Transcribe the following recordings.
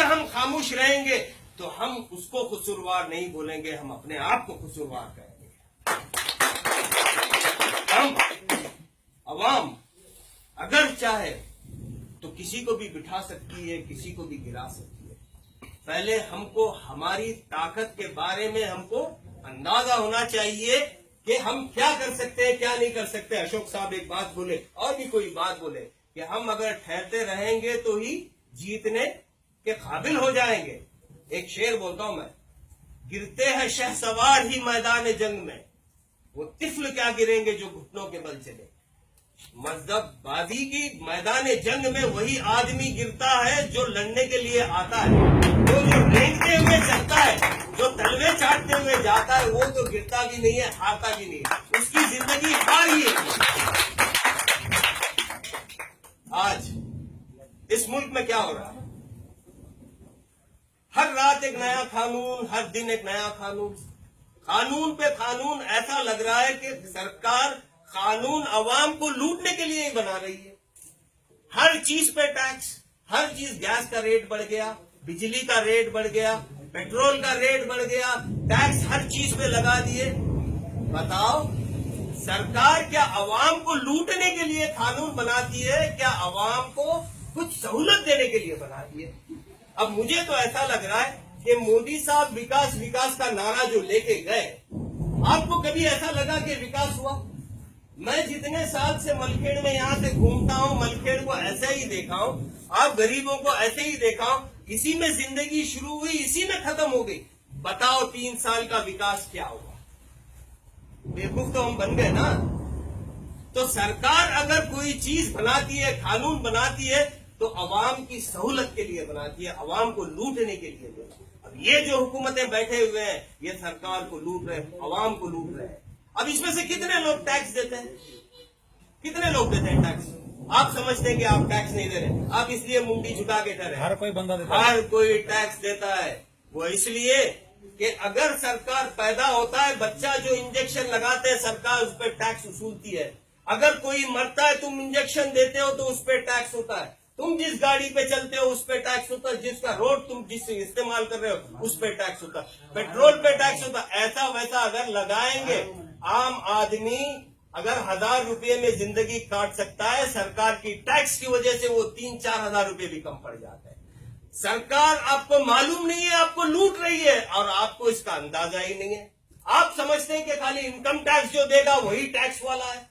अगर हम खामोश रहेंगे तो हम उसको कसूरवार नहीं बोलेंगे, हम अपने आप को कसूरवार करेंगे। हम अवाम अगर चाहे तो किसी को भी बिठा सकती है, किसी को भी गिरा सकती है। पहले हमको हमारी ताकत के बारे में हमको अंदाजा होना चाहिए कि हम क्या कर सकते हैं, क्या नहीं कर सकते। अशोक साहब एक बात बोले और भी कोई बात बोले कि हम अगर ठहरते रहेंगे तो ही जीतने के काबिल हो जाएंगे। एक शेर बोलता हूं मैं, गिरते हैं शहसवार ही मैदान जंग में, वो तिफल क्या गिरेंगे जो घुटनों के बल चले। मजहबबाजी की मैदान जंग में वही आदमी गिरता है जो लड़ने के लिए आता है। तो जो रेंगते हुए चलता है, जो तलवे चाटते हुए जाता है, वो तो गिरता भी नहीं है, हारता भी नहीं है, उसकी जिंदगी हार ही है। आज इस मुल्क में क्या हो रहा है? हर रात एक नया कानून, हर दिन एक नया कानून, कानून पे कानून। ऐसा लग रहा है कि सरकार कानून अवाम को लूटने के लिए ही बना रही है। हर चीज पे टैक्स, हर चीज, गैस का रेट बढ़ गया, बिजली का रेट बढ़ गया, पेट्रोल का रेट बढ़ गया, टैक्स हर चीज पे लगा दिए। बताओ, सरकार क्या अवाम को लूटने के लिए कानून बनाती है, क्या अवाम को कुछ सहूलत देने के लिए बनाती है? अब मुझे तो ऐसा लग रहा है कि मोदी साहब विकास विकास का नारा जो लेके गए, आपको कभी ऐसा लगा कि विकास हुआ? मैं जितने साल से मलखेड़ में यहाँ से घूमता हूँ, मलखेड़ को ऐसे ही देखा हूँ, आप गरीबों को ऐसे ही देखा हूँ। इसी में जिंदगी शुरू हुई, इसी में खत्म हो गई। बताओ 3 साल का विकास क्या हुआ? बेवकूफ तो हम बन गए ना। तो सरकार अगर कोई चीज बनाती है, कानून बनाती है, तो अवाम की सहूलत के लिए बनाती है, अवाम को लूटने के लिए। अब ये जो हुकूमतें बैठे हुए हैं, ये सरकार को लूट रहे, अवाम को लूट रहे हैं। अब इसमें से कितने लोग टैक्स देते हैं? कितने लोग देते हैं टैक्स? आप समझते हैं कि आप टैक्स नहीं दे रहे, आप इसलिए मुंडी झुका के ठहरे। हर कोई बंदा देता है, हर कोई टैक्स देता है। वो इसलिए कि अगर सरकार पैदा होता है, बच्चा जो इंजेक्शन लगाते हैं, सरकार उस पर टैक्स वसूलती है। अगर कोई मरता है, तुम इंजेक्शन देते हो तो उस पर टैक्स होता है। तुम जिस गाड़ी पे चलते हो उस पे टैक्स होता है, जिसका रोड तुम जिस इस्तेमाल कर रहे हो उस पे टैक्स होता है, पेट्रोल पे टैक्स होता है। ऐसा वैसा अगर लगाएंगे, आम आदमी अगर 1000 रुपये में जिंदगी काट सकता है, सरकार की टैक्स की वजह से वो 3-4 हजार रुपये भी कम पड़ जाता है। सरकार आपको मालूम नहीं है, आपको लूट रही है और आपको इसका अंदाजा ही नहीं है। आप समझते हैं कि खाली इनकम टैक्स जो देगा वही टैक्स वाला है।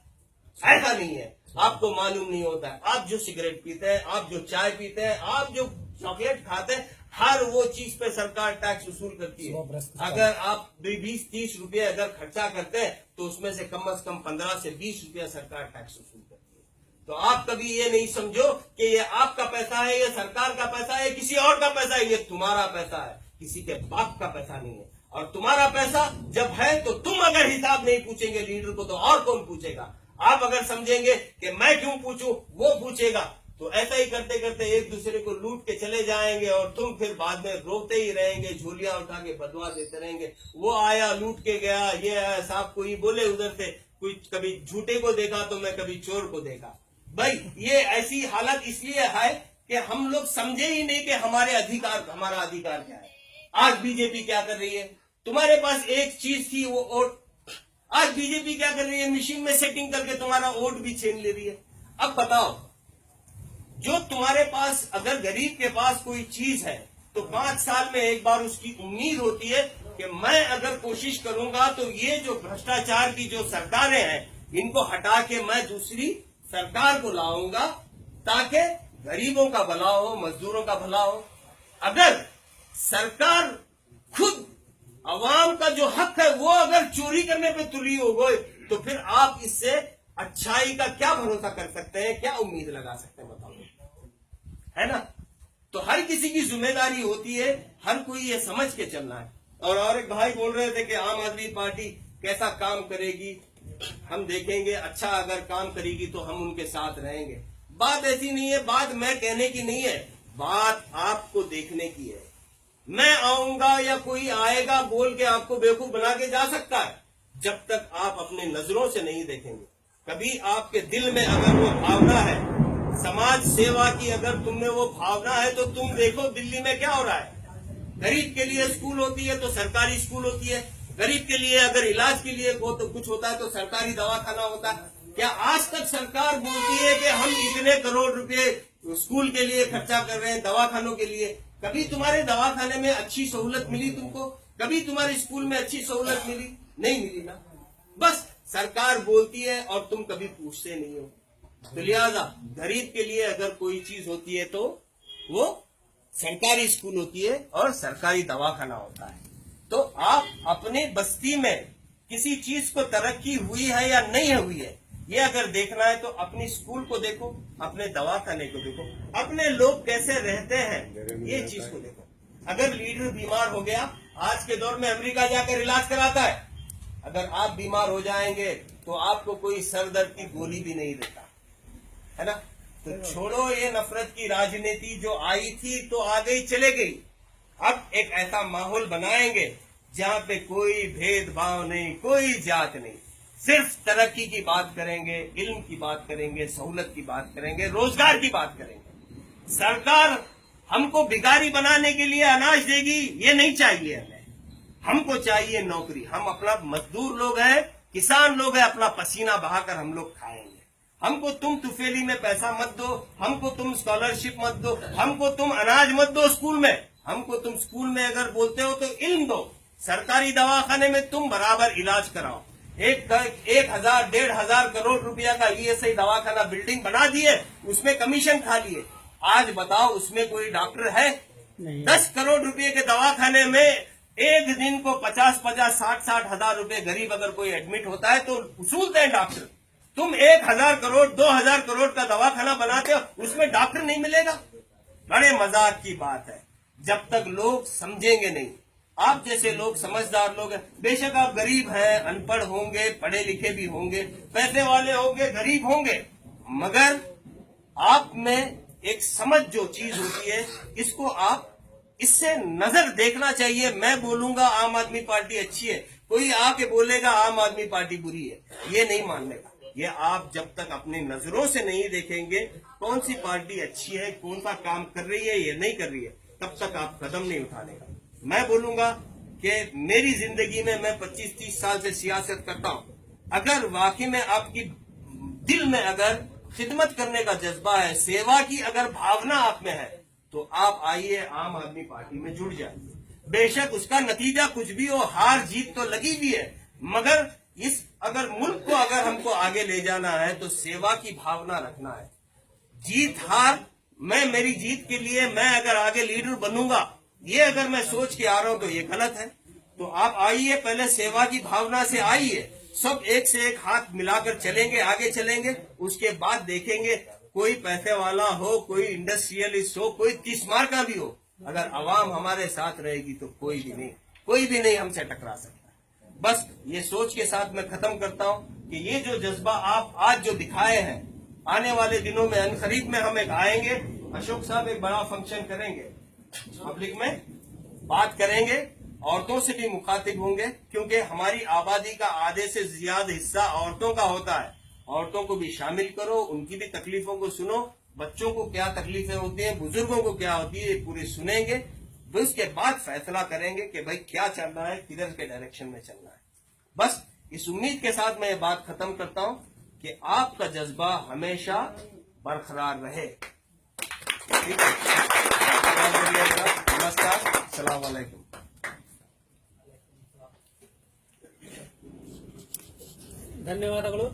ऐसा नहीं है, आपको मालूम नहीं होता है। आप जो सिगरेट पीते हैं, आप जो चाय पीते हैं, आप जो चॉकलेट खाते हैं, हर वो चीज पे सरकार टैक्स वसूल करती है। अगर आप 20-30 रुपये अगर खर्चा करते हैं तो उसमें से कम 15 से 20 रुपया सरकार टैक्स वसूल करती है। तो आप कभी ये नहीं समझो कि ये आपका पैसा है, ये सरकार का पैसा है, किसी और का पैसा है। ये तुम्हारा पैसा है, किसी के बाप का पैसा नहीं है। और तुम्हारा पैसा जब है तो तुम अगर हिसाब नहीं पूछेंगे लीडर को, तो और कौन पूछेगा? आप अगर समझेंगे कि मैं क्यों पूछूं, वो पूछेगा, तो ऐसा ही करते करते एक दूसरे को लूट के चले जाएंगे और तुम फिर बाद में रोते ही रहेंगे, झोलियां उठा के बदवा देते रहेंगे। वो आया लूट के गया, ये आया, साहब कोई बोले उधर से, कोई कभी झूठे को देखा तो मैं कभी चोर को देखा। भाई ये ऐसी हालत इसलिए है कि हम लोग समझे ही नहीं कि हमारा अधिकार क्या है। आज बीजेपी क्या कर रही है? तुम्हारे पास एक चीज थी, वो वोट। आज बीजेपी क्या कर रही है? मशीन में सेटिंग करके तुम्हारा वोट भी छीन ले रही है। अब बताओ, जो तुम्हारे पास, अगर गरीब के पास कोई चीज है तो 5 साल में एक बार उसकी उम्मीद होती है कि मैं अगर कोशिश करूंगा तो ये जो भ्रष्टाचार की जो सरकारें हैं इनको हटा के मैं दूसरी सरकार को लाऊंगा ताकि गरीबों का भला हो, मजदूरों का भला हो। अगर सरकार खुद अवाम का जो हक है वो अगर चोरी करने पे तुली हो गई तो फिर आप इससे अच्छाई का क्या भरोसा कर सकते हैं, क्या उम्मीद लगा सकते हैं? बताओ, है ना? तो हर किसी की जिम्मेदारी होती है, हर कोई ये समझ के चलना है। और एक भाई बोल रहे थे कि आम आदमी पार्टी कैसा काम करेगी, हम देखेंगे। अच्छा अगर काम करेगी तो हम उनके साथ रहेंगे। बात ऐसी नहीं है, बात मैं कहने की नहीं है, बात आपको देखने की है। मैं आऊंगा या कोई आएगा बोल के आपको बेवकूफ बना के जा सकता है, जब तक आप अपने नजरों से नहीं देखेंगे। कभी आपके दिल में अगर वो भावना है, समाज सेवा की अगर तुमने वो भावना है तो तुम देखो दिल्ली में क्या हो रहा है। गरीब के लिए स्कूल होती है तो सरकारी स्कूल होती है, गरीब के लिए अगर इलाज के लिए वो तो कुछ होता है तो सरकारी दवाखाना होता है। क्या आज तक सरकार बोलती है कि हम इतने करोड़ रुपए स्कूल के लिए खर्चा कर रहे हैं, दवाखानों के लिए? कभी तुम्हारे दवाखाने में अच्छी सहूलत मिली तुमको? कभी तुम्हारे स्कूल में अच्छी सहूलत मिली? नहीं मिली ना। बस सरकार बोलती है और तुम कभी पूछते नहीं हो। तो लिहाजा गरीब के लिए अगर कोई चीज होती है तो वो सरकारी स्कूल होती है और सरकारी दवाखाना होता है। तो आप अपने बस्ती में किसी चीज को तरक्की हुई है या नहीं हुई है, ये अगर देखना है तो अपनी स्कूल को देखो, अपने दवाखाने को देखो, अपने लोग कैसे रहते हैं, ये चीज को देखो। अगर लीडर बीमार हो गया, आज के दौर में अमेरिका जाकर इलाज कराता है। अगर आप बीमार हो जाएंगे तो आपको कोई सर दर्द की गोली भी नहीं देता, है ना। तो छोड़ो ये नफरत की राजनीति, जो आई थी तो आ गई, चले गई। अब एक ऐसा माहौल बनाएंगे जहां पे कोई भेदभाव नहीं, कोई जात नहीं, सिर्फ तरक्की की बात करेंगे, इल्म की बात करेंगे, सहूलत की बात करेंगे, रोजगार की बात करेंगे। सरकार हमको भिखारी बनाने के लिए अनाज देगी, ये नहीं चाहिए हमें। हमको चाहिए नौकरी। हम अपना मजदूर लोग हैं, किसान लोग हैं, अपना पसीना बहाकर हम लोग खाएंगे। हमको तुम तुफेली में पैसा मत दो, हमको तुम स्कॉलरशिप मत दो, हमको तुम अनाज मत दो स्कूल में। हमको तुम स्कूल में अगर बोलते हो तो इल्म दो। सरकारी दवाखाने में तुम बराबर इलाज कराओ। 1,000 1,500 करोड़ रुपया का ईएसआई दवाखाना बिल्डिंग बना दिए, उसमें कमीशन खा लिए। आज बताओ उसमें कोई डॉक्टर है? 10 करोड़ रुपए के दवाखाने में एक दिन को 50-50 60-60 हजार रुपए गरीब अगर कोई एडमिट होता है तो वसूलते हैं डॉक्टर। तुम 1,000 करोड़ 2,000 करोड़ का दवाखाना बनाते हो, उसमें डॉक्टर नहीं मिलेगा? बड़े मजाक की बात है। जब तक लोग समझेंगे नहीं, आप जैसे लोग समझदार लोग हैं, बेशक आप गरीब हैं, अनपढ़ होंगे, पढ़े लिखे भी होंगे, पैसे वाले होंगे, गरीब होंगे, मगर आप में एक समझ जो चीज होती है, इसको आप इससे नजर देखना चाहिए। मैं बोलूंगा आम आदमी पार्टी अच्छी है, कोई आके बोलेगा आम आदमी पार्टी बुरी है, ये नहीं मानने का। ये आप जब तक अपनी नजरों से नहीं देखेंगे कौन सी पार्टी अच्छी है, कौन सा काम कर रही है, ये नहीं कर रही है, तब तक आप कदम नहीं उठाने का। मैं बोलूंगा कि मेरी जिंदगी में मैं 25-30 साल से सियासत करता हूं। अगर वाकई में आपकी दिल में अगर खिदमत करने का जज्बा है, सेवा की अगर भावना आप में है, तो आप आइए आम आदमी पार्टी में जुड़ जाइए। बेशक उसका नतीजा कुछ भी हो, हार जीत तो लगी भी है, मगर इस अगर मुल्क को अगर हमको आगे ले जाना है तो सेवा की भावना रखना है। जीत हार, मैं मेरी जीत के लिए मैं अगर आगे लीडर बनूंगा, ये अगर मैं सोच के आ रहा हूं तो ये गलत है। तो आप आइए, पहले सेवा की भावना से आइए, सब एक से एक हाथ मिलाकर चलेंगे, आगे चलेंगे। उसके बाद देखेंगे कोई पैसे वाला हो, कोई इंडस्ट्रियलिस्ट हो, कोई तिस्मार का भी हो, अगर आवाम हमारे साथ रहेगी तो कोई भी नहीं हमसे टकरा सकता। बस ये सोच के साथ मैं खत्म करता हूं कि ये जो जज्बा आप आज जो दिखाए हैं, आने वाले दिनों में अनकरीब में हम एक आएंगे, अशोक साहब एक बड़ा फंक्शन करेंगे, पब्लिक में बात करेंगे, औरतों से भी मुखातिब होंगे, क्योंकि हमारी आबादी का आधे से ज्यादा हिस्सा औरतों का होता है। औरतों को भी शामिल करो, उनकी भी तकलीफों को सुनो, बच्चों को क्या तकलीफें होती हैं, बुजुर्गों को क्या होती है, ये पूरी सुनेंगे। तो उसके बाद फैसला करेंगे कि भाई क्या चलना है, किधर के डायरेक्शन में चलना है। बस इस उम्मीद के साथ मैं ये बात खत्म करता हूं कि आपका जज्बा हमेशा बरकरार रहे। ठीक है, नमस्कार, अस्सलाम वालेकुम। ಧನ್ಯವಾದಗಳು।